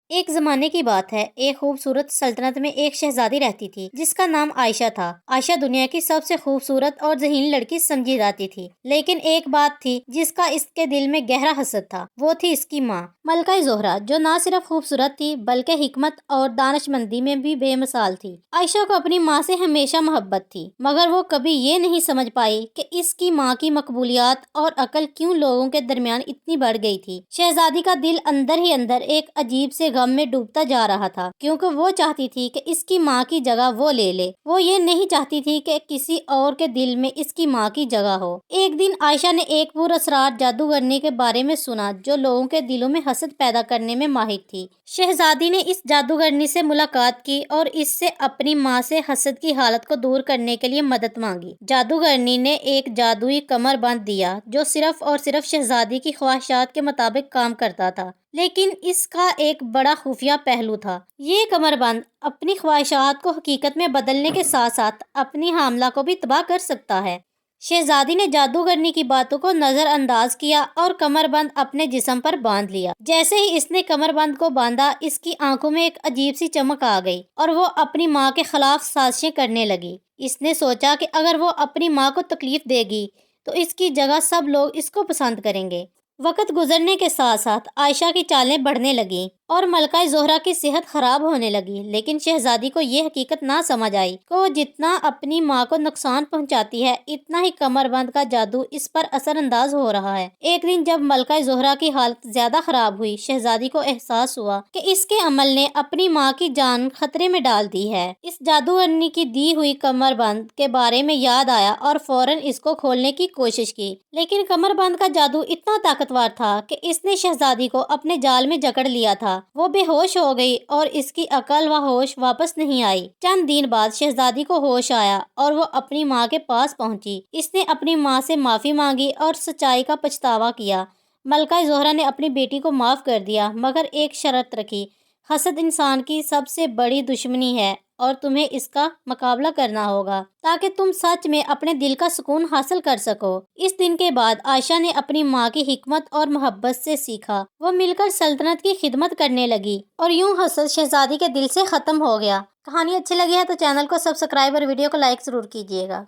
ایک زمانے کی بات ہے، ایک خوبصورت سلطنت میں ایک شہزادی رہتی تھی جس کا نام عائشہ تھا۔ عائشہ دنیا کی سب سے خوبصورت اور ذہین لڑکی سمجھی جاتی تھی، لیکن ایک بات تھی جس کا اس کے دل میں گہرا حسد تھا، وہ تھی اس کی ماں ملکہ زہرا، جو نہ صرف خوبصورت تھی بلکہ حکمت اور دانشمندی میں بھی بے مثال تھی۔ عائشہ کو اپنی ماں سے ہمیشہ محبت تھی، مگر وہ کبھی یہ نہیں سمجھ پائی کہ اس کی ماں کی مقبولیت اور عقل کیوں لوگوں کے درمیان اتنی بڑھ گئی تھی۔ شہزادی کا دل اندر ہی اندر ایک عجیب سے غم میں ڈوبتا جا رہا تھا، کیونکہ وہ چاہتی تھی کہ اس کی ماں کی جگہ وہ لے لے۔ وہ یہ نہیں چاہتی تھی کہ کسی اور کے دل میں اس کی ماں کی جگہ ہو۔ ایک دن عائشہ نے ایک پر اسرار جادوگرنی کے بارے میں سنا جو لوگوں کے دلوں میں حسد پیدا کرنے میں ماہر تھی۔ شہزادی نے اس جادوگرنی سے ملاقات کی اور اس سے اپنی ماں سے حسد کی حالت کو دور کرنے کے لیے مدد مانگی۔ جادوگرنی نے ایک جادوئی کمر بند دیا جو صرف اور صرف شہزادی کی خواہشات کے مطابق کام کرتا تھا، لیکن اس کا ایک بڑا خفیہ پہلو تھا۔ یہ کمر بند اپنی خواہشات کو حقیقت میں بدلنے کے ساتھ ساتھ اپنی حاملہ کو بھی تباہ کر سکتا ہے۔ شہزادی نے جادوگرنی کی باتوں کو نظر انداز کیا اور کمر بند اپنے جسم پر باندھ لیا۔ جیسے ہی اس نے کمر بند کو باندھا، اس کی آنکھوں میں ایک عجیب سی چمک آ گئی اور وہ اپنی ماں کے خلاف سازشیں کرنے لگی۔ اس نے سوچا کہ اگر وہ اپنی ماں کو تکلیف دے گی تو اس کی جگہ سب لوگ اس کو پسند کریں گے۔ وقت گزرنے کے ساتھ ساتھ عائشہ کی چالیں بڑھنے لگیں اور ملکہ زہرا کی صحت خراب ہونے لگی، لیکن شہزادی کو یہ حقیقت نہ سمجھ آئی کہ وہ جتنا اپنی ماں کو نقصان پہنچاتی ہے، اتنا ہی کمر بند کا جادو اس پر اثر انداز ہو رہا ہے۔ ایک دن جب ملکہ زہرا کی حالت زیادہ خراب ہوئی، شہزادی کو احساس ہوا کہ اس کے عمل نے اپنی ماں کی جان خطرے میں ڈال دی ہے۔ اس جادوگرنی کی دی ہوئی کمر بند کے بارے میں یاد آیا اور فوراً اس کو کھولنے کی کوشش کی، لیکن کمر بند کا جادو اتنا طاقتور تھا کہ اس نے شہزادی کو اپنے جال میں جکڑ لیا تھا۔ وہ بے ہوش ہو گئی اور اس کی عقل و ہوش واپس نہیں آئی۔ چند دن بعد شہزادی کو ہوش آیا اور وہ اپنی ماں کے پاس پہنچی۔ اس نے اپنی ماں سے معافی مانگی اور سچائی کا پچھتاوا کیا۔ ملکہ زہرا نے اپنی بیٹی کو معاف کر دیا، مگر ایک شرط رکھی: حسد انسان کی سب سے بڑی دشمنی ہے اور تمہیں اس کا مقابلہ کرنا ہوگا تاکہ تم سچ میں اپنے دل کا سکون حاصل کر سکو۔ اس دن کے بعد عائشہ نے اپنی ماں کی حکمت اور محبت سے سیکھا۔ وہ مل کر سلطنت کی خدمت کرنے لگی اور یوں حسد شہزادی کے دل سے ختم ہو گیا۔ کہانی اچھی لگی ہے تو چینل کو سبسکرائب اور ویڈیو کو لائک ضرور کیجیے گا۔